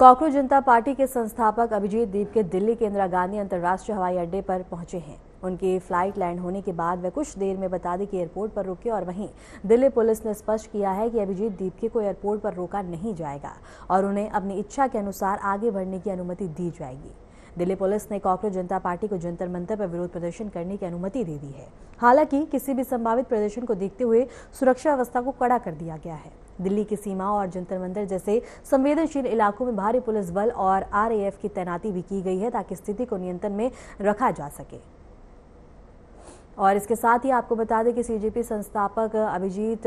Cockroach जनता party के संस्थापक अभिजीत दीप के दिल्ली के इंदिरा गांधी अंतर्राष्ट्रीय हवाई अड्डे पर पहुंचे हैं। उनकी फ्लाइट लैंड होने के बाद वे कुछ देर में बता दें कि एयरपोर्ट पर रुके और वहीं दिल्ली पुलिस ने स्पष्ट किया है कि अभिजीत दीप को एयरपोर्ट पर रोका नहीं जाएगा और उन्हें अपनी इच्छा के अनुसार आगे बढ़ने की अनुमति दी जाएगी। दिल्ली पुलिस ने कॉकरोच जनता पार्टी को जंतर मंतर पर विरोध प्रदर्शन करने की अनुमति दे दी है। हालांकि किसी भी संभावित प्रदर्शन को देखते हुए सुरक्षा व्यवस्था को कड़ा कर दिया गया है। दिल्ली की सीमा और जंतर मंतर जैसे संवेदनशील इलाकों में भारी पुलिस बल और आरएएफ की तैनाती भी की गई है ताकि स्थिति को नियंत्रण में रखा जा सके। और इसके साथ ही आपको बता दें कि सीजेपी संस्थापक अभिजीत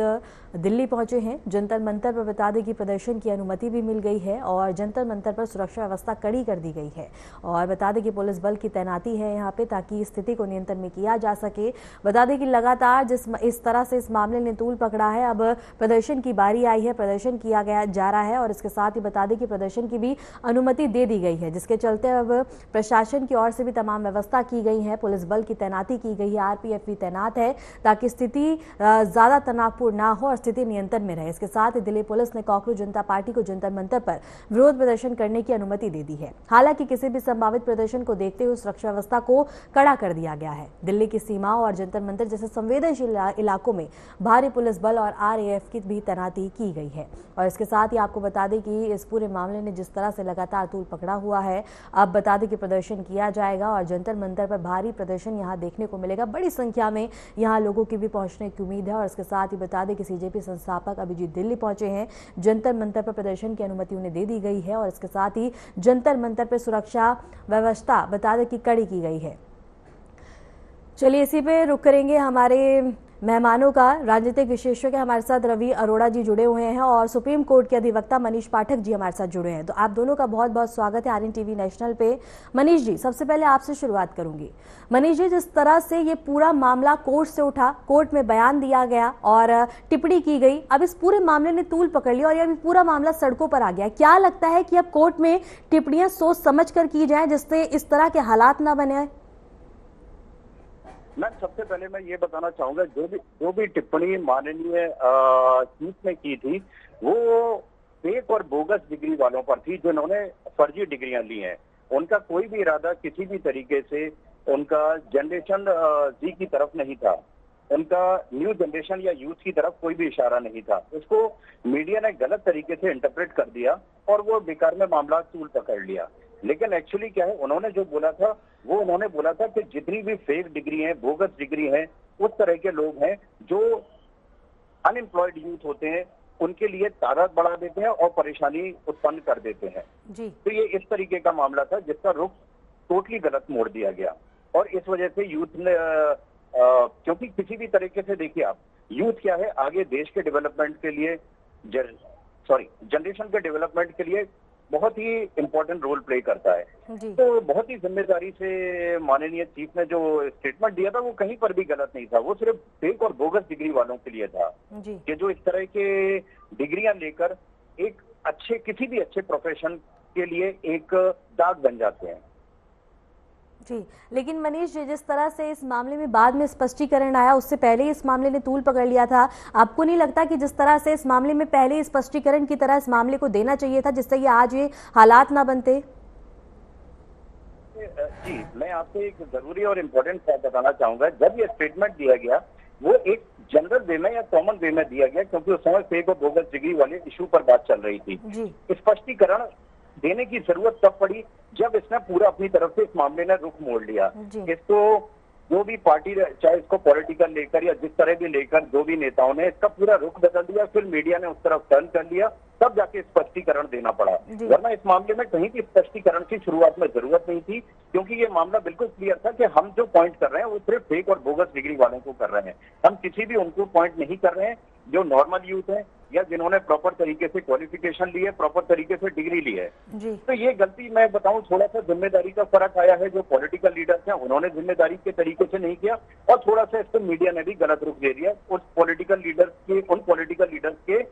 दिल्ली पहुंचे हैं। जंतर मंतर पर बता दें कि प्रदर्शन की अनुमति भी मिल गई है और जंतर मंतर पर सुरक्षा व्यवस्था कड़ी कर दी गई है और बता दें कि पुलिस बल की तैनाती है यहाँ पे ताकि स्थिति को नियंत्रण में किया जा सके। बता दें कि लगातार इस तरह से इस मामले ने तूल पकड़ा है, अब प्रदर्शन की बारी आई है, प्रदर्शन किया जा रहा है और इसके साथ ही बता दें कि प्रदर्शन की भी अनुमति दे दी गई है, जिसके चलते अब प्रशासन की ओर से भी तमाम व्यवस्था की गई है। पुलिस बल की तैनाती की गई है, आरपीएफ भी तैनात है ताकि स्थिति ज्यादा तनावपूर्ण ना हो और स्थिति नियंत्रण में रहे। इसके साथ ही दिल्ली पुलिस ने कॉकरोच जनता पार्टी को जंतर मंतर पर विरोध प्रदर्शन करने की अनुमति दे दी है। हालांकि किसी भी संभावित प्रदर्शन को देखते हुए सुरक्षा व्यवस्था को कड़ा कर दिया गया है। दिल्ली की सीमाओं और जंतर मंतर जैसे संवेदनशील इलाकों में भारी पुलिस बल और आरएएफ की भी तैनाती की गई है। और इसके साथ ही आपको बता दें कि इस पूरे मामले ने जिस तरह से लगातार तूल पकड़ा हुआ है, अब बता दें कि प्रदर्शन किया जाएगा और जंतर मंतर पर भारी प्रदर्शन यहां देखने को मिलेगा। बड़ी संख्या में यहां लोगों की भी पहुंचने की उम्मीद है। और इसके साथ ही बता दें कि सीजेपी संस्थापक अभिजीत दिल्ली पहुंचे हैं। जंतर मंतर पर प्रदर्शन की अनुमति उन्हें दे दी गई है और इसके साथ ही जंतर मंतर पर सुरक्षा व्यवस्था बता दें कि कड़ी की गई है। चलिए इसी पे रुक करेंगे हमारे मेहमानों का। राजनीतिक विशेषज्ञ हमारे साथ रवि अरोड़ा जी जुड़े हुए हैं और सुप्रीम कोर्ट के अधिवक्ता मनीष पाठक जी हमारे साथ जुड़े हैं। तो आप दोनों का बहुत बहुत स्वागत है आरएन टीवी नेशनल पे। मनीष जी, सबसे पहले आपसे शुरुआत करूंगी। मनीष जी, जिस तरह से ये पूरा मामला कोर्ट से उठा, कोर्ट में बयान दिया गया और टिप्पणी की गई, अब इस पूरे मामले ने तूल पकड़ लिया और ये पूरा मामला सड़कों पर आ गया। क्या लगता है कि अब कोर्ट में टिप्पणियां सोच समझ कर की जाए जिससे इस तरह के हालात ना बने? मैं सबसे पहले मैं ये बताना चाहूंगा, जो भी टिप्पणी माननीय चीफ ने की थी वो फेक और बोगस डिग्री वालों पर थी, जिन्होंने फर्जी डिग्रियां ली हैं। उनका कोई भी इरादा किसी भी तरीके से उनका जनरेशन जी की तरफ नहीं था, उनका न्यू जनरेशन या यूथ की तरफ कोई भी इशारा नहीं था। उसको मीडिया ने गलत तरीके से इंटरप्रेट कर दिया और वो बेकार में मामला तूल पकड़ लिया। लेकिन एक्चुअली क्या है, उन्होंने जो बोला था वो उन्होंने बोला था कि जितनी भी फेक डिग्री है, बोगस डिग्री है, उस तरह के लोग हैं जो अनएम्प्लॉयड यूथ होते हैं, उनके लिए तादाद बढ़ा देते हैं और परेशानी उत्पन्न कर देते हैं जी। तो ये इस तरीके का मामला था जिसका रुख टोटली गलत मोड़ दिया गया और इस वजह से यूथ ने क्योंकि किसी भी तरीके से देखिए आप, यूथ क्या है, आगे देश के डेवलपमेंट के लिए जनरेशन के डेवलपमेंट के लिए बहुत ही इंपॉर्टेंट रोल प्ले करता है। तो बहुत ही जिम्मेदारी से माननीय चीफ ने जो स्टेटमेंट दिया था वो कहीं पर भी गलत नहीं था। वो सिर्फ फेक और बोगस डिग्री वालों के लिए था कि जो इस तरह के डिग्रियां लेकर एक किसी भी अच्छे प्रोफेशन के लिए एक दाग बन जाते हैं जी। लेकिन मनीष जी, जिस तरह से इस मामले में बाद में स्पष्टीकरण आया, उससे पहले ही इस मामले ने तूल पकड़ लिया था। आपको नहीं लगता कि जिस तरह से इस मामले में पहले ही स्पष्टीकरण की तरह इस मामले को देना चाहिए था जिससे ये आज ये हालात ना बनते? जी, मैं आपसे एक जरूरी और इम्पोर्टेंट बात बताना चाहूंगा। जब ये स्टेटमेंट दिया गया वो एक जनरल वे में या कॉमन वे में दिया गया, क्योंकि उस समय फेक और बोगस डिग्री वाले इशू पर बात चल रही थी। स्पष्टीकरण देने की जरूरत तब पड़ी जब इसने पूरा अपनी तरफ से इस मामले ने रुख मोड़ लिया। इसको जो भी पार्टी, चाहे इसको पॉलिटिकल लेकर या जिस तरह भी लेकर जो भी नेताओं ने इसका पूरा रुख बदल दिया, फिर मीडिया ने उस तरफ टर्न कर लिया, तब जाके स्पष्टीकरण देना पड़ा। वरना इस मामले में कहीं भी स्पष्टीकरण की शुरुआत में जरूरत नहीं थी, क्योंकि ये मामला बिल्कुल क्लियर था कि हम जो पॉइंट कर रहे हैं वो सिर्फ फेक और बोगस डिग्री वालों को कर रहे हैं। हम किसी भी उनको पॉइंट नहीं कर रहे हैं जो नॉर्मल यूथ है या जिन्होंने प्रॉपर तरीके से क्वालिफिकेशन ली है, प्रॉपर तरीके से डिग्री ली है। तो ये गलती मैं बताऊं, थोड़ा सा जिम्मेदारी का फर्क आया है। जो पॉलिटिकल लीडर्स हैं उन्होंने जिम्मेदारी के तरीके से नहीं किया और थोड़ा सा इसको मीडिया ने भी गलत रुख दे दिया उन पॉलिटिकल लीडर्स के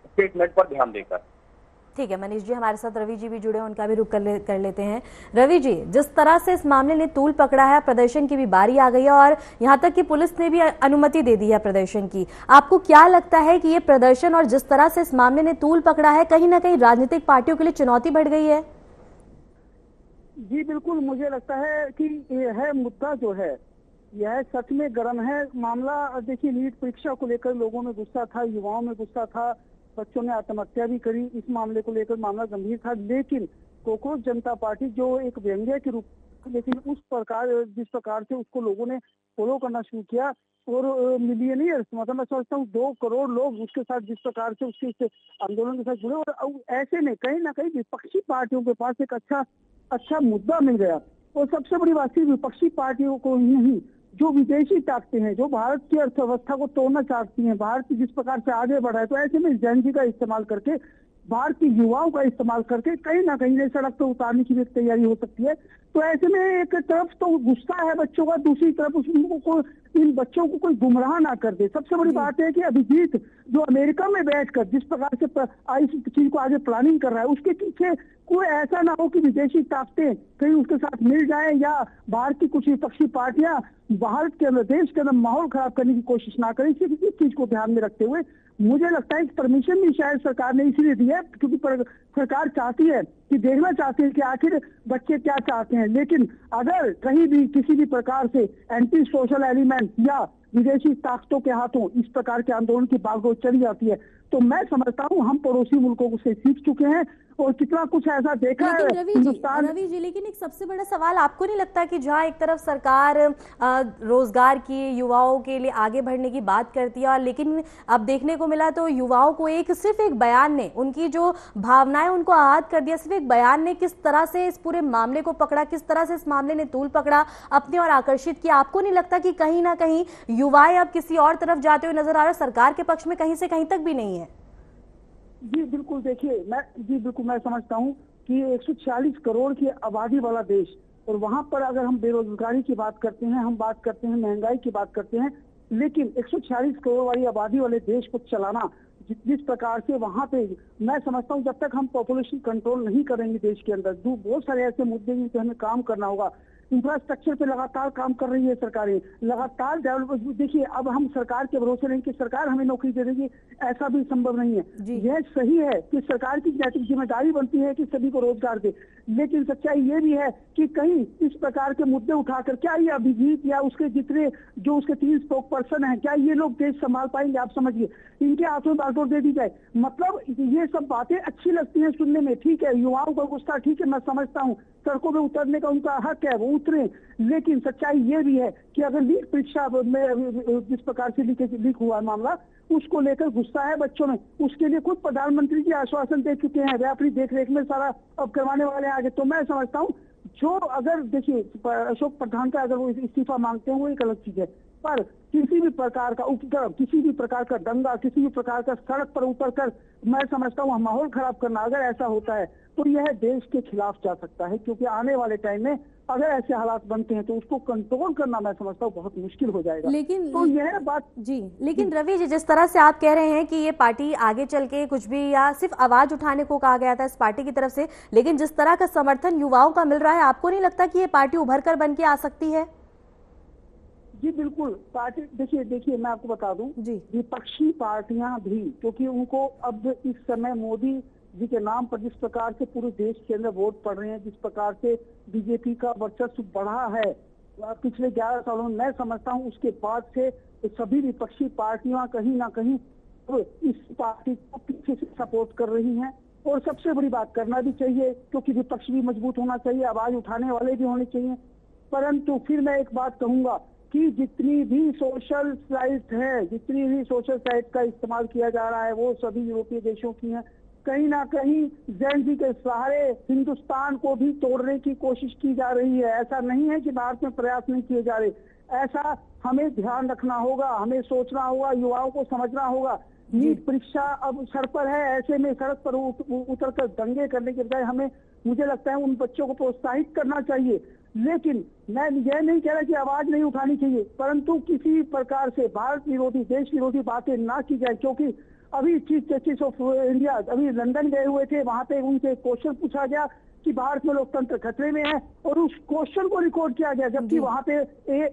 स्टेटमेंट पर ध्यान देकर। ठीक है मनीष जी, हमारे साथ रवि जी भी जुड़े हैं, उनका भी रुख कर लेते हैं। रवि जी, जिस तरह से इस मामले ने तूल पकड़ा है, प्रदर्शन की भी बारी आ गई है और यहाँ तक कि पुलिस ने भी अनुमति दे दी है प्रदर्शन की, आपको क्या लगता है कि ये प्रदर्शन और जिस तरह से इस मामले ने तूल पकड़ा है, कहीं ना कहीं राजनीतिक पार्टियों के लिए चुनौती बढ़ गई है? जी बिल्कुल, मुझे लगता है कि यह मुद्दा जो है यह सच में गर्म है। मामला देखिए, नीट परीक्षा को लेकर लोगों में गुस्सा था, युवाओं में गुस्सा था, बच्चों ने आत्महत्या भी करी, इस मामले को लेकर मामला गंभीर था। लेकिन कोकरोच जनता पार्टी जो एक व्यंग्य के रूप, लेकिन उस प्रकार जिस प्रकार से उसको लोगों ने फॉलो करना शुरू किया और मिलियनियर्स, मतलब मैं सोचता हूँ 2 करोड़ लोग उसके साथ जिस प्रकार से उसके आंदोलन के साथ जुड़े, और ऐसे में कहीं ना कहीं विपक्षी पार्टियों के पास एक अच्छा मुद्दा मिल गया। और सबसे बड़ी बात सिर्फ विपक्षी पार्टियों को ही नहीं, जो विदेशी ताकतें हैं, जो भारत की अर्थव्यवस्था को तोड़ना चाहती हैं, भारत जिस प्रकार से आगे बढ़ा है, तो ऐसे में जैन जी का इस्तेमाल करके, भारत की युवाओं का इस्तेमाल करके कहीं ना कहीं सड़क पर उतारने की भी तैयारी हो सकती है। तो ऐसे में एक तरफ तो गुस्सा है बच्चों का, दूसरी तरफ उसको इन बच्चों को कोई गुमराह ना कर दे। सबसे बड़ी बात है कि अभिजीत जो अमेरिका में बैठकर जिस प्रकार से इस चीज को आगे प्लानिंग कर रहा है, उसके पीछे कोई ऐसा ना हो कि विदेशी ताकतें कहीं उसके साथ मिल जाए या भारत की कुछ विपक्षी पार्टियां भारत के अंदर, देश के अंदर माहौल खराब करने की कोशिश ना करें। इस चीज को ध्यान में रखते हुए मुझे लगता है कि परमिशन भी शायद सरकार ने इसलिए दी है क्योंकि सरकार चाहती है कि देखना चाहती है कि आखिर बच्चे क्या चाहते हैं। लेकिन अगर कहीं भी किसी भी प्रकार से एंटी सोशल एलिमेंट या विदेशी ताकतों के हाथों इस प्रकार के आंदोलन की बागडोर चली जाती है, तो मैं समझता हूँ हम पड़ोसी मुल्कों से सीख चुके हैं और कितना कुछ ऐसा देखा है हिंदुस्तान। रवि जी, लेकिन एक सबसे बड़ा सवाल, आपको नहीं लगता कि जहां एक तरफ सरकार रोजगार की, युवाओं के लिए आगे बढ़ने की बात करती है, और लेकिन अब देखने को मिला तो युवाओं को सिर्फ एक बयान ने, उनकी जो भावनाएं उनको आहत कर दिया, सिर्फ एक बयान ने किस तरह से इस पूरे मामले को पकड़ा, किस तरह से इस मामले ने तूल पकड़ा, अपनी ओर आकर्षित किया। आपको नहीं लगता कि कहीं ना कहीं युवाएं अब किसी और तरफ जाते हुए नजर आ रहे, सरकार के पक्ष में कहीं से कहीं तक भी नहीं है? जी बिल्कुल, देखिए मैं समझता हूँ कि 140 करोड़ की आबादी वाला देश, और वहां पर अगर हम बेरोजगारी की बात करते हैं, हम बात करते हैं महंगाई की बात करते हैं, लेकिन 140 करोड़ वाली आबादी वाले देश को चलाना जिस प्रकार से वहां पे, मैं समझता हूँ जब तक हम पॉपुलेशन कंट्रोल नहीं करेंगे देश के अंदर, बहुत सारे ऐसे मुद्दे हैं जिन हमें काम करना होगा। इंफ्रास्ट्रक्चर पे लगातार काम कर रही है सरकारें, लगातार डेवलपमेंट। देखिए, अब हम सरकार के भरोसे नहीं कि सरकार हमें नौकरी दे देगी, ऐसा भी संभव नहीं है। यह सही है कि सरकार की नैतिक जिम्मेदारी बनती है कि सभी को रोजगार दे, लेकिन सच्चाई ये भी है कि कहीं इस प्रकार के मुद्दे उठाकर क्या ये अभिजीत या उसके जितने जो उसके 3 स्पोक पर्सन है, क्या ये लोग देश संभाल पाएंगे? आप समझिए, इनके हाथों में बागडोर दे दी जाए। मतलब ये सब बातें अच्छी लगती हैं सुनने में, ठीक है, युवाओं का गुस्सा, ठीक है, मैं समझता हूँ, सड़कों में उतरने का उनका हक है, वो उतरे। लेकिन सच्चाई ये भी है कि अगर नीट परीक्षा में जिस प्रकार से लीक हुआ मामला, उसको लेकर गुस्सा है बच्चों में, उसके लिए खुद प्रधानमंत्री जी आश्वासन दे चुके हैं, वे अपनी देखरेख में सारा अब करवाने वाले आगे। तो मैं समझता हूँ जो अगर देखिए अशोक प्रधान का अगर वो इस्तीफा मांगते हैं वो एक अलग चीज है, पर किसी भी प्रकार का उपद्रव, किसी भी प्रकार का दंगा, किसी भी प्रकार का सड़क पर उतरकर मैं समझता हूँ माहौल खराब करना, अगर ऐसा होता है तो यह देश के खिलाफ जा सकता है, क्योंकि आने वाले टाइम में अगर ऐसे हालात बनते हैं तो उसको कंट्रोल करना मैं समझता हूँ बहुत मुश्किल हो जाएगा। लेकिन तो यह बात लेकिन रवि जी, जिस तरह से आप कह रहे हैं कि ये पार्टी आगे चल के कुछ भी, या सिर्फ आवाज उठाने को कहा गया था इस पार्टी की तरफ से, लेकिन जिस तरह का समर्थन युवाओं का मिल रहा है, आपको नहीं लगता कि ये पार्टी उभर कर बन के आ सकती है? जी बिल्कुल, पार्टी देखिए मैं आपको बता दूं, विपक्षी पार्टियां भी, क्योंकि उनको अब इस समय मोदी जी के नाम पर जिस प्रकार से पूरे देश के अंदर वोट पड़ रहे हैं, जिस प्रकार से बीजेपी का वर्चस्व बढ़ा है पिछले 11 सालों में, मैं समझता हूं उसके बाद से सभी विपक्षी पार्टियां कहीं ना कहीं इस पार्टी को पीछे से सपोर्ट कर रही हैं। और सबसे बड़ी बात, करना भी चाहिए, क्योंकि विपक्ष भी मजबूत होना चाहिए, आवाज उठाने वाले भी होने चाहिए। परंतु फिर मैं एक बात कहूंगा कि जितनी भी सोशल साइट है, जितनी भी सोशल साइट का इस्तेमाल किया जा रहा है, वो सभी यूरोपीय देशों की हैं। कहीं ना कहीं जैन जी के सहारे हिंदुस्तान को भी तोड़ने की कोशिश की जा रही है। ऐसा नहीं है कि भारत में प्रयास नहीं किए जा रहे, ऐसा हमें ध्यान रखना होगा, हमें सोचना होगा, युवाओं को समझना होगा। नीट परीक्षा अब सर पर है, ऐसे में सड़क पर उतरकर दंगे करने के बजाय हमें, मुझे लगता है, उन बच्चों को प्रोत्साहित करना चाहिए। लेकिन मैं यह नहीं कह रहा कि आवाज नहीं उठानी चाहिए, परंतु किसी प्रकार से भारत विरोधी, देश विरोधी बातें ना की जाए, क्योंकि अभी चीफ जस्टिस ऑफ इंडिया अभी लंदन गए हुए थे, वहां पे उनसे क्वेश्चन पूछा गया कि भारत में लोकतंत्र खतरे में है, और उस क्वेश्चन को रिकॉर्ड किया गया, जबकि वहां पे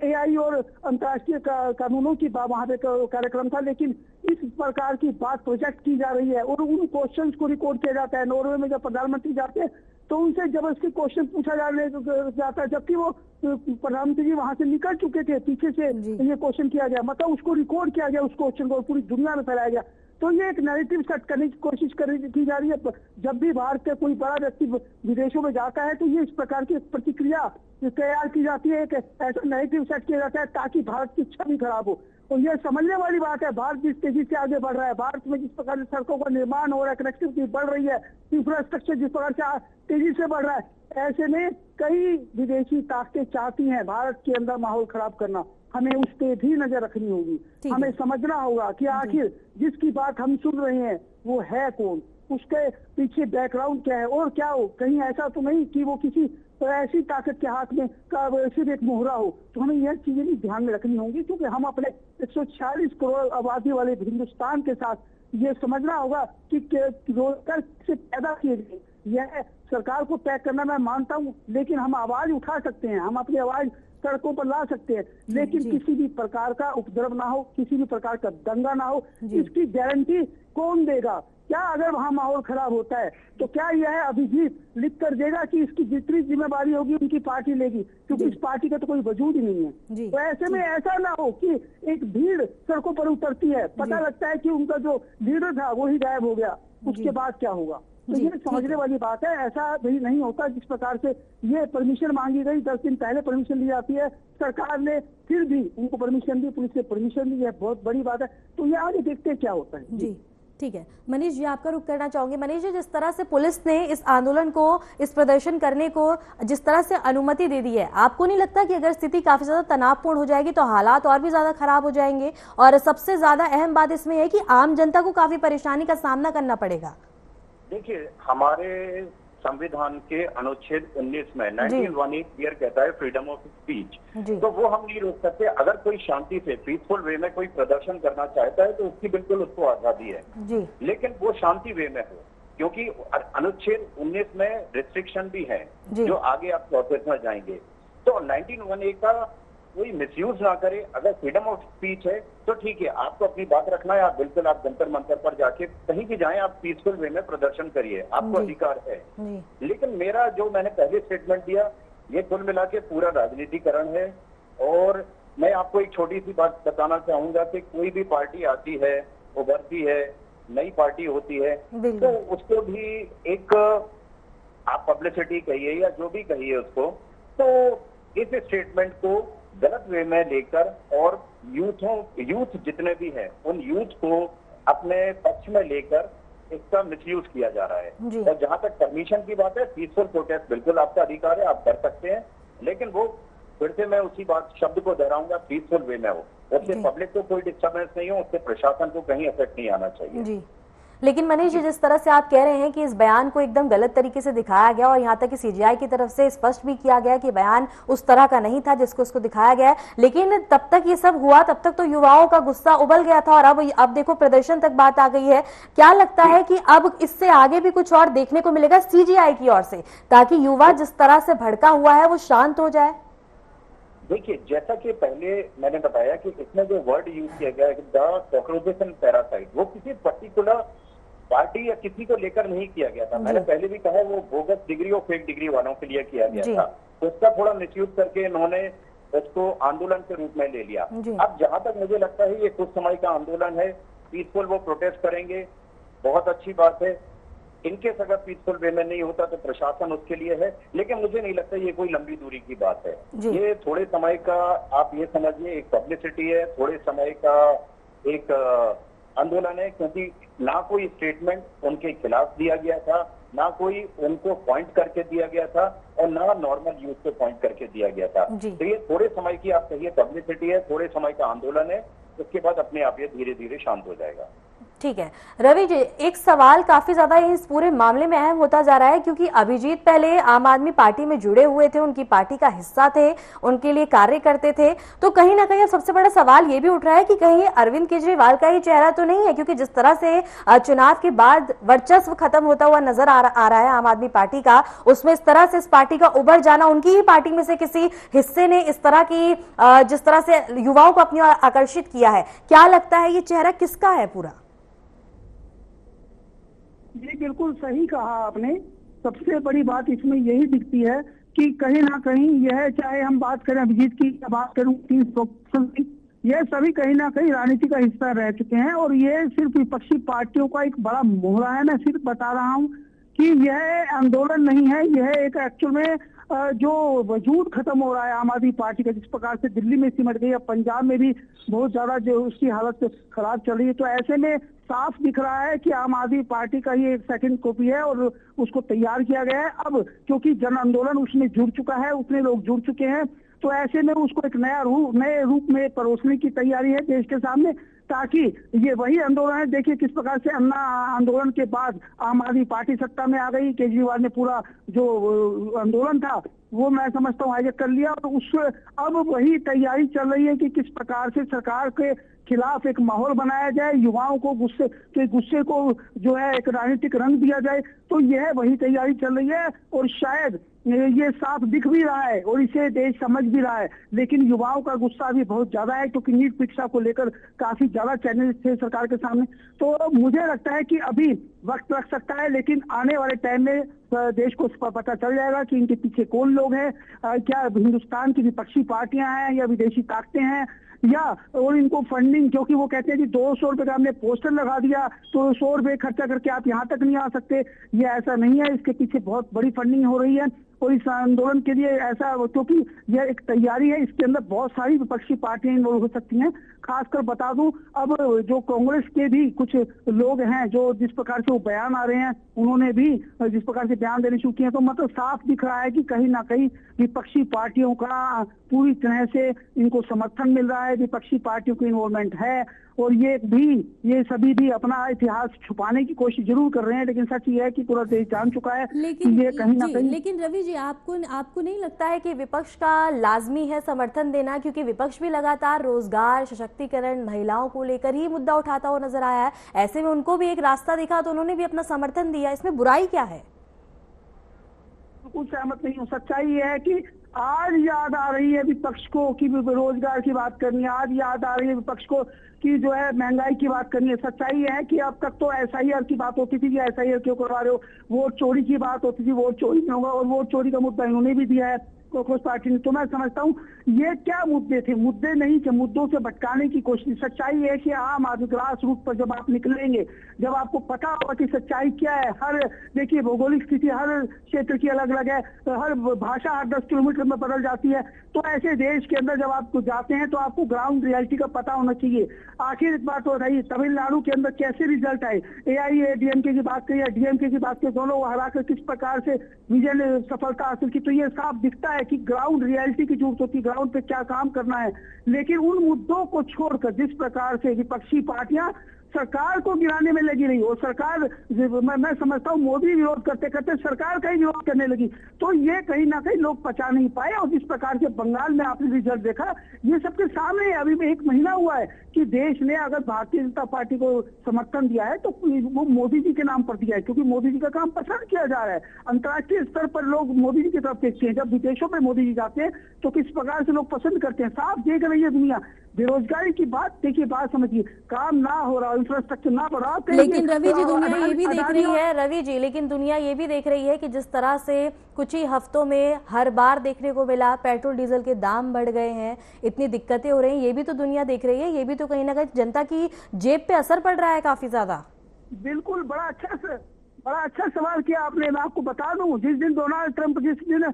AI और अंतर्राष्ट्रीय कानूनों की वहां पे कार्यक्रम था, लेकिन इस प्रकार की बात प्रोजेक्ट की जा रही है और उन क्वेश्चंस को रिकॉर्ड किया जाता है। नॉर्वे में जब प्रधानमंत्री जाते हैं तो उनसे जबरदस्ती क्वेश्चन पूछा जाता है, जबकि वो प्रधानमंत्री जी वहां से निकल चुके थे, पीछे से ये क्वेश्चन किया गया, मतलब उसको रिकॉर्ड किया गया, उस क्वेश्चन को पूरी दुनिया में फैलाया गया। तो ये एक नैरेटिव सेट करने की कोशिश की जा रही है। जब भी भारत का कोई बड़ा व्यक्ति विदेशों में जाता है तो ये इस प्रकार की प्रतिक्रिया तैयार की जाती है, एक ऐसा नैरेटिव सेट किया जाता है ताकि भारत की छवि खराब हो। और ये समझने वाली बात है, भारत जिस तेजी से आगे बढ़ रहा है, भारत में जिस प्रकार से सड़कों का निर्माण हो रहा है, कनेक्टिविटी बढ़ रही है, इंफ्रास्ट्रक्चर जिस प्रकार से तेजी से बढ़ रहा है, ऐसे में कई विदेशी ताकतें चाहती हैं भारत के अंदर माहौल खराब करना। हमें उस पे भी नजर रखनी होगी, हमें समझना होगा कि आखिर जिसकी बात हम सुन रहे हैं वो है कौन, उसके पीछे बैकग्राउंड क्या है, और क्या हो कहीं ऐसा तो नहीं कि वो किसी ऐसी ताकत के हाथ में सिर्फ एक मोहरा हो। तो हमें यह चीजें भी ध्यान में रखनी होंगी, क्योंकि हम अपने 146 करोड़ आबादी वाले हिंदुस्तान के साथ ये समझना होगा कि रोजगार से पैदा किए गए, यह सरकार को तय करना मैं मानता हूँ, लेकिन हम आवाज उठा सकते हैं, हम अपनी आवाज सड़कों पर ला सकते हैं, लेकिन किसी भी प्रकार का उपद्रव ना हो, किसी भी प्रकार का दंगा ना हो, इसकी गारंटी कौन देगा? क्या अगर वहाँ माहौल खराब होता है तो क्या यह अभिजीत लिख कर देगा कि इसकी जितनी जिम्मेवारी होगी उनकी पार्टी लेगी, क्योंकि इस पार्टी का तो कोई वजूद ही नहीं है। तो ऐसे में ऐसा ना हो कि एक भीड़ सड़कों पर उतरती है, पता लगता है कि उनका जो लीडर था वो ही गायब हो गया, उसके बाद क्या होगा? तो ये समझने वाली बात है, ऐसा भी नहीं होता जिस प्रकार से ये परमिशन मांगी गई, 10 दिन पहले परमिशन ली जाती है, सरकार ने फिर भी उनको परमिशन दी, पुलिस ने परमिशन दी, है बहुत बड़ी बात है। तो ये आगे देखते हैं क्या होता है। जी ठीक है, मनीष जी आपका रुख करना चाहूंगे। मनीष जी, जिस तरह से पुलिस ने इस आंदोलन को, इस प्रदर्शन करने को जिस तरह से अनुमति दे दी है, आपको नहीं लगता कि अगर स्थिति काफी ज्यादा तनावपूर्ण हो जाएगी तो हालात और भी ज्यादा खराब हो जाएंगे? और सबसे ज्यादा अहम बात इसमें है कि आम जनता को काफी परेशानी का सामना करना पड़ेगा। देखिए, हमारे संविधान के अनुच्छेद 19 में 1918 क्लियर कहता है फ्रीडम ऑफ स्पीच, तो वो हम नहीं रोक सकते। अगर कोई शांति से पीसफुल वे में कोई प्रदर्शन करना चाहता है तो उसकी बिल्कुल उसको आजादी है, लेकिन वो शांति वे में हो, क्योंकि अनुच्छेद 19 में रिस्ट्रिक्शन भी है जो आगे आप प्रोसेस में जाएंगे। तो 1918 का कोई मिसयूज ना करे। अगर फ्रीडम ऑफ स्पीच है तो ठीक है, आपको अपनी बात रखना है, आप बिल्कुल आप जंतर मंतर पर जाके कहीं भी जाएं, आप पीसफुल वे में प्रदर्शन करिए, आपको अधिकार है। लेकिन मेरा जो मैंने पहले स्टेटमेंट दिया, ये कुल मिला के पूरा राजनीतिकरण है। और मैं आपको एक छोटी सी बात बताना चाहूंगा कि कोई भी पार्टी आती है, उभरती है, नई पार्टी होती है, तो उसको भी एक आप पब्लिसिटी कहिए या जो भी कहिए उसको, तो इस स्टेटमेंट को गलत वे में लेकर और यूथ जितने भी हैं उन यूथ को अपने पक्ष में लेकर इसका मिसयूज किया जा रहा है। और जहां तक परमिशन की बात है, पीसफुल प्रोटेस्ट बिल्कुल आपका अधिकार है, आप कर सकते हैं, लेकिन वो फिर से मैं उसी बात शब्द को दोहराऊंगा, पीसफुल वे में हो, उससे पब्लिक को कोई डिस्टर्बेंस नहीं हो, उससे प्रशासन को कहीं इफेक्ट नहीं आना चाहिए। लेकिन मनीष जी, जिस तरह से आप कह रहे हैं कि इस बयान को एकदम गलत तरीके से दिखाया गया और यहाँ तक कि सीजीआई की तरफ से स्पष्ट भी किया गया कि बयान उस तरह का नहीं था जिसको उसको दिखाया गया है, लेकिन तब तक ये सब हुआ, तब तक तो युवाओं का गुस्सा उबल गया था और अब देखो प्रदर्शन तक बात आ गई है। क्या लगता है कि अब इससे आगे भी कुछ और देखने को मिलेगा सीजीआई की ओर से, ताकि युवा जिस तरह से भड़का हुआ है वो शांत हो जाए? देखिए, जैसा कि पहले मैंने बताया कि इसमें जो वर्ड यूज किया गया है, द कॉकरोचेस एंड पैरासाइट, वो किसी पर्टिकुलर पार्टी या किसी को लेकर नहीं किया गया था। मैंने पहले भी कहा, वो बोगस डिग्री और फेक डिग्री वालों के लिए किया गया था, तो उसका थोड़ा मिसयूज करके इन्होंने इसको आंदोलन के रूप में ले लिया। अब जहां तक मुझे लगता है ये कुछ समय का आंदोलन है, पीसफुल वो प्रोटेस्ट करेंगे, बहुत अच्छी बात है। इनकेस अगर पीसफुल वे में नहीं होता तो प्रशासन उसके लिए है, लेकिन मुझे नहीं लगता ये कोई लंबी दूरी की बात है। ये थोड़े समय का, आप ये समझिए, एक पब्लिसिटी है, थोड़े समय का एक आंदोलन है, क्योंकि ना कोई स्टेटमेंट उनके खिलाफ दिया गया था, ना कोई उनको पॉइंट करके दिया गया था, और ना नॉर्मल यूथ को पॉइंट करके दिया गया था। तो ये थोड़े समय की आप कहिए पब्लिसिटी है, थोड़े समय का आंदोलन है, उसके बाद अपने आप ये धीरे धीरे शांत हो जाएगा। ठीक है रवि जी, एक सवाल काफी ज्यादा इस पूरे मामले में अहम होता जा रहा है क्योंकि अभिजीत पहले आम आदमी पार्टी में जुड़े हुए थे, उनकी पार्टी का हिस्सा थे, उनके लिए कार्य करते थे, तो कहीं ना कहीं अब सबसे बड़ा सवाल ये भी उठ रहा है कि कहीं ये अरविंद केजरीवाल का ही चेहरा तो नहीं है, क्योंकि जिस तरह से चुनाव के बाद वर्चस्व खत्म होता हुआ नजर आ रहा है आम आदमी पार्टी का, उसमें इस तरह से इस पार्टी का उभर जाना उनकी ही पार्टी में से किसी हिस्से ने इस तरह की जिस तरह से युवाओं को अपनी ओर आकर्षित किया है, क्या लगता है ये चेहरा किसका है पूरा? जी बिल्कुल सही कहा आपने। सबसे बड़ी बात इसमें यही दिखती है कि कहीं ना कहीं यह, चाहे हम बात करें अभिजीत की या बात करूं की, यह सभी कहीं ना कहीं राजनीति का हिस्सा रह चुके हैं और ये सिर्फ विपक्षी पार्टियों का एक बड़ा मोहरा है। मैं सिर्फ बता रहा हूं कि यह आंदोलन नहीं है, यह एक एक्चुअल में जो वजूद खत्म हो रहा है आम आदमी पार्टी का, जिस प्रकार से दिल्ली में सिमट गई, अब पंजाब में भी बहुत ज्यादा जो उसकी हालत खराब चल रही है, तो ऐसे में साफ दिख रहा है कि आम आदमी पार्टी का ये एक सेकंड कॉपी है और उसको तैयार किया गया है। अब क्योंकि जन आंदोलन उसमें जुड़ चुका है, उतने लोग जुड़ चुके हैं, तो ऐसे में उसको एक नए रूप में परोसने की तैयारी है देश के सामने, ताकि ये वही आंदोलन है। देखिए किस प्रकार से अन्ना आंदोलन के बाद आम आदमी पार्टी सत्ता में आ गई, केजरीवाल ने पूरा जो आंदोलन था वो मैं समझता हूँ हाईजैक कर लिया और उस अब वही तैयारी चल रही है कि किस प्रकार से सरकार के खिलाफ एक माहौल बनाया जाए, युवाओं को गुस्से को जो है एक राजनीतिक रंग दिया जाए, तो यह वही तैयारी चल रही है और शायद ये साफ दिख भी रहा है और इसे देश समझ भी रहा है। लेकिन युवाओं का गुस्सा भी बहुत ज्यादा है क्योंकि नीट परीक्षा को लेकर काफी ज्यादा चैलेंज थे सरकार के सामने, तो मुझे लगता है कि अभी वक्त लग सकता है, लेकिन आने वाले टाइम में देश को पता चल जाएगा कि इनके पीछे कौन लोग हैं, क्या हिंदुस्तान की विपक्षी पार्टियां हैं या विदेशी ताकतें हैं, या और इनको फंडिंग, क्योंकि वो कहते हैं कि 200 रुपए का हमने पोस्टर लगा दिया तो 100 रुपए खर्चा करके आप यहाँ तक नहीं आ सकते, ये ऐसा नहीं है, इसके पीछे बहुत बड़ी फंडिंग हो रही है और इस आंदोलन के लिए ऐसा, क्योंकि यह एक तैयारी है, इसके अंदर बहुत सारी विपक्षी पार्टियां इन्वॉल्व हो सकती हैं। खासकर बता दूं, अब जो कांग्रेस के भी कुछ लोग हैं जो जिस प्रकार से वो बयान आ रहे हैं, उन्होंने भी जिस प्रकार से बयान देने शुरू किए हैं, तो मतलब साफ दिख रहा है कि कहीं ना कहीं विपक्षी पार्टियों का पूरी तरह से इनको समर्थन मिल रहा है, विपक्षी पार्टियों की इन्वॉल्वमेंट है और ये सभी भी अपना इतिहास छुपाने की कोशिश जरूर कर रहे हैं, लेकिन सच ये है कि पूरा देश जान चुका है कि ये कहीं ना कहीं। लेकिन रवि जी, आपको नहीं लगता है कि विपक्ष का लाजमी है समर्थन देना, क्योंकि विपक्ष भी लगातार रोजगार, सशक्तिकरण, महिलाओं को लेकर ही मुद्दा उठाता हुआ नजर आया है, ऐसे में उनको भी एक रास्ता दिखा तो उन्होंने भी अपना समर्थन दिया, इसमें बुराई क्या है? बिल्कुल सहमत नहीं हूँ। सच्चाई ये है कि आज याद आ रही है विपक्ष को कि रोजगार की बात करनी है, आज याद आ रही है विपक्ष को कि जो है महंगाई की बात करनी है। सच्चाई ये है कि अब तक तो एसआईआर की बात होती थी कि एसआईआर क्यों करवा रहे हो, वोट चोरी की बात होती थी, वोट चोरी नहीं होगा, और वोट चोरी का मुद्दा इन्होंने भी दिया है कांग्रेस पार्टी ने। तो मैं समझता हूँ ये क्या मुद्दे थे, मुद्दे नहीं थे, मुद्दों से भटकाने की कोशिश। सच्चाई है कि आम आदमी ग्रास रूट पर जब आप निकलेंगे, जब आपको पता होगा कि सच्चाई क्या है, हर देखिए भौगोलिक स्थिति हर क्षेत्र की अलग अलग है, हर भाषा हर 10 किलोमीटर में बदल जाती है, तो ऐसे देश के अंदर जब आप जाते हैं तो आपको ग्राउंड रियलिटी का पता होना चाहिए। आखिर इस बात बताइए तमिलनाडु के अंदर कैसे रिजल्ट आए, एआईएडीएमके की बात करिए, डीएमके की बात करिए, दोनों हराकर किस प्रकार से विजय ने सफलता हासिल की, तो ये साफ दिखता है कि ग्राउंड रियलिटी की जरूरत होती है, ग्राउंड पे क्या काम करना है। लेकिन उन मुद्दों को छोड़कर जिस प्रकार से विपक्षी पार्टियां सरकार को गिराने में लगी रही और सरकार, मैं समझता हूँ मोदी विरोध करते करते सरकार का ही विरोध करने लगी, तो ये कहीं ना कहीं लोग पचा नहीं पाए। और जिस प्रकार से बंगाल में आपने रिजल्ट देखा, ये सबके सामने है। अभी भी 1 महीना हुआ है कि देश ने अगर भारतीय जनता पार्टी को समर्थन दिया है तो वो मोदी जी के नाम पर दिया है, क्योंकि मोदी जी का काम पसंद किया जा रहा है। अंतर्राष्ट्रीय स्तर पर लोग मोदी जी की तरफ देखते हैं, जब विदेशों में मोदी जी जाते हैं तो किस प्रकार से लोग पसंद करते हैं। साफ देख रही है दुनिया। बेरोजगारी की बात देखिए, बात समझिए, काम ना हो रहा, इंफ्रास्ट्रक्चर ना बढ़ा, लेकिन रवि जी दुनिया ये भी देख रही है, रवि जी लेकिन दुनिया ये भी देख रही है कि जिस तरह से कुछ ही हफ्तों में हर बार देखने को मिला पेट्रोल डीजल के दाम बढ़ गए हैं, इतनी दिक्कतें हो रही हैं, ये भी तो दुनिया देख रही है, ये भी तो कहीं ना कहीं जनता की जेब पे असर पड़ रहा है काफी ज्यादा। बिल्कुल, बड़ा अच्छा सवाल किया आपने। मैं आपको बता दूं, जिस दिन डोनाल्ड ट्रंप, जिस दिन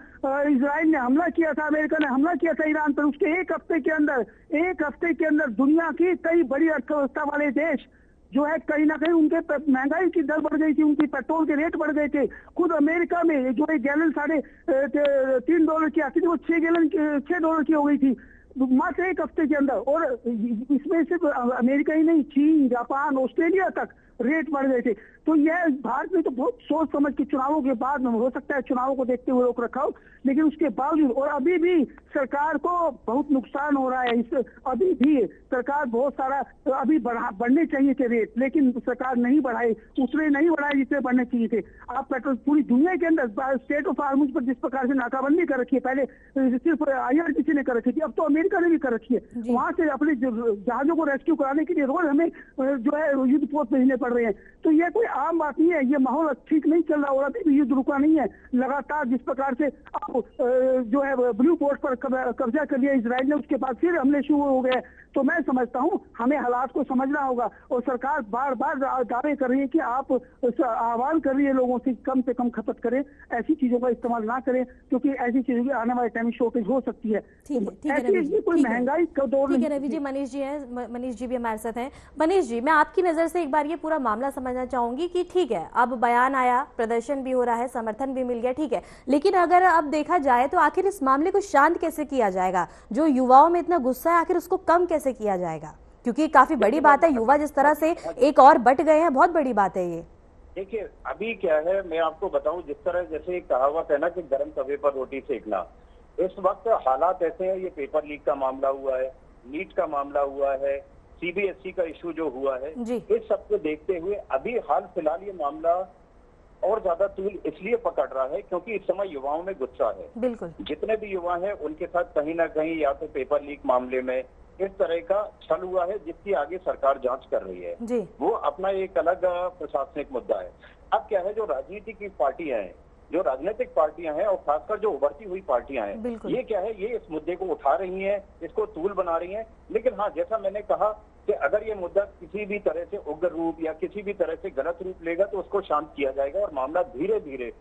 इजराइल ने हमला किया था, अमेरिका ने हमला किया था ईरान पर, उसके एक हफ्ते के अंदर दुनिया की कई बड़ी अर्थव्यवस्था वाले देश जो है कहीं ना कहीं उनके महंगाई की दर बढ़ गई थी, उनकी पेट्रोल के रेट बढ़ गए थे। खुद अमेरिका में जो एक गैलन $3.5 की आती थी, वो $6 की हो गई थी। मात्र एक हफ्ते के अंदर। और इसमें सिर्फ अमेरिका ही नहीं, चीन, जापान, ऑस्ट्रेलिया तक रेट बढ़ गए थे। तो यह भारत में तो बहुत सोच समझ के चुनावों के बाद में, हो सकता है चुनावों को देखते हुए रोक रखा हो, लेकिन उसके बावजूद और अभी भी सरकार को बहुत नुकसान हो रहा है। इस अभी भी सरकार बहुत सारा अभी बढ़ने चाहिए थे रेट, लेकिन सरकार नहीं बढ़ाई, उतने नहीं बढ़ाए जितने बढ़ने चाहिए थे। आप पेट्रोल पूरी दुनिया के अंदर स्टेट ऑफ हार्मुज पर जिस प्रकार से नाकाबंदी कर रखी है, पहले सिर्फ IRGC ने कर रखी थी, अब तो अमेरिका ने भी कर रखी है। वहां से अपने जहाजों को रेस्क्यू कराने के लिए रोज हमें जो है युद्ध पोत भेजने पड़ रहे हैं। तो यह कोई आम बात नहीं है, ये माहौल ठीक नहीं चल रहा और अभी भी युद्ध रुका नहीं है। लगातार जिस प्रकार से आप जो है ब्लू पोर्ट पर कब्जा कर लिया इसराइल ने, उसके बाद फिर हमले शुरू हो गए। तो मैं समझता हूं हमें हालात को समझना होगा। और सरकार बार बार दावे कर रही है कि आप आह्वान कर रही है लोगों से कम खपत करें, ऐसी चीजों का इस्तेमाल ना करें, क्योंकि ऐसी चीजों की आने वाले टाइम में शॉर्टेज हो सकती है। ऐसी कोई महंगाई का दौर नहीं। रवि जी, मनीष जी हैं, मनीष जी भी हमारे साथ हैं। मनीष जी, मैं आपकी नजर से एक बार ये पूरा मामला समझना चाहूंगी कि ठीक है, अब बयान आया, प्रदर्शन भी हो रहा है, समर्थन भी मिल गया, ठीक है, लेकिन अगर अब देखा जाए तो आखिर इस मामले को शांत कैसे किया जाएगा? जो युवाओं में इतना गुस्सा है, आखिर उसको कम कैसे किया जाएगा? क्योंकि काफी बड़ी बात है, युवा जिस तरह से एक और बट गए हैं, बहुत बड़ी बात है ये। देखिए, अभी क्या है, मैं आपको बताऊं, जिस तरह जैसे एक कहावत है ना कि गर्म तवे पर रोटी सेकना, इस वक्त हालात ऐसे हैं। ये पेपर लीक का मामला हुआ है, नीट का मामला हुआ है, CBSE का इशू जो हुआ है, इस सब को देखते हुए अभी हाल फिलहाल ये मामला और ज्यादा तूल इसलिए पकड़ रहा है क्योंकि इस समय युवाओं में गुस्सा है। बिल्कुल, जितने भी युवा हैं उनके साथ कहीं ना कहीं या तो पेपर लीक मामले में इस तरह का छल हुआ है जिसकी आगे सरकार जांच कर रही है जी। वो अपना एक अलग प्रशासनिक मुद्दा है। अब क्या है, जो राजनीतिक पार्टियां हैं, जो राजनीतिक पार्टियां हैं और खासकर जो उभरती हुई पार्टियां हैं, ये क्या है, ये इस मुद्दे को उठा रही हैं, इसको तूल बना रही हैं। लेकिन हाँ, जैसा मैंने कहा कि अगर ये मुद्दा किसी भी तरह से उग्र रूप या किसी भी तरह से गलत रूप लेगा तो उसको शांत किया जाएगा और मामला धीरे धीरे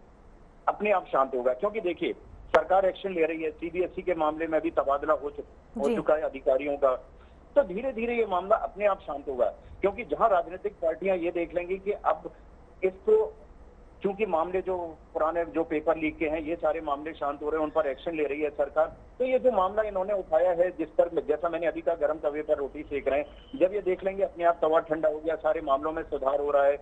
अपने आप शांत होगा। क्योंकि देखिए, सरकार एक्शन ले रही है, CBSE के मामले में भी तबादला हो चुका है अधिकारियों का, तो धीरे धीरे ये मामला अपने आप शांत होगा। क्योंकि जहां राजनीतिक पार्टियां ये देख लेंगी कि अब इसको, क्योंकि मामले जो पुराने जो पेपर लीक के हैं, ये सारे मामले शांत हो रहे हैं, उन पर एक्शन ले रही है सरकार, तो ये जो मामला इन्होंने उठाया है, जिस पर जैसा मैंने अभी कहा गर्म तवे पर रोटी सेक रहे हैं, जब ये देख लेंगे अपने आप तवा ठंडा हो गया, सारे मामलों में सुधार हो रहा है,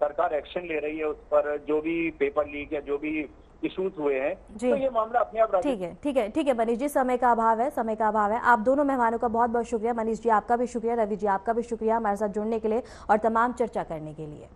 सरकार एक्शन ले रही है उस पर, जो भी पेपर लीक या जो भी इश्यूज हुए हैं, तो ये मामला अपने आप। ठीक है मनीष जी, समय का अभाव है। आप दोनों मेहमानों का बहुत बहुत शुक्रिया। मनीष जी आपका भी शुक्रिया, रवि जी आपका भी शुक्रिया हमारे साथ जुड़ने के लिए और तमाम चर्चा करने के लिए।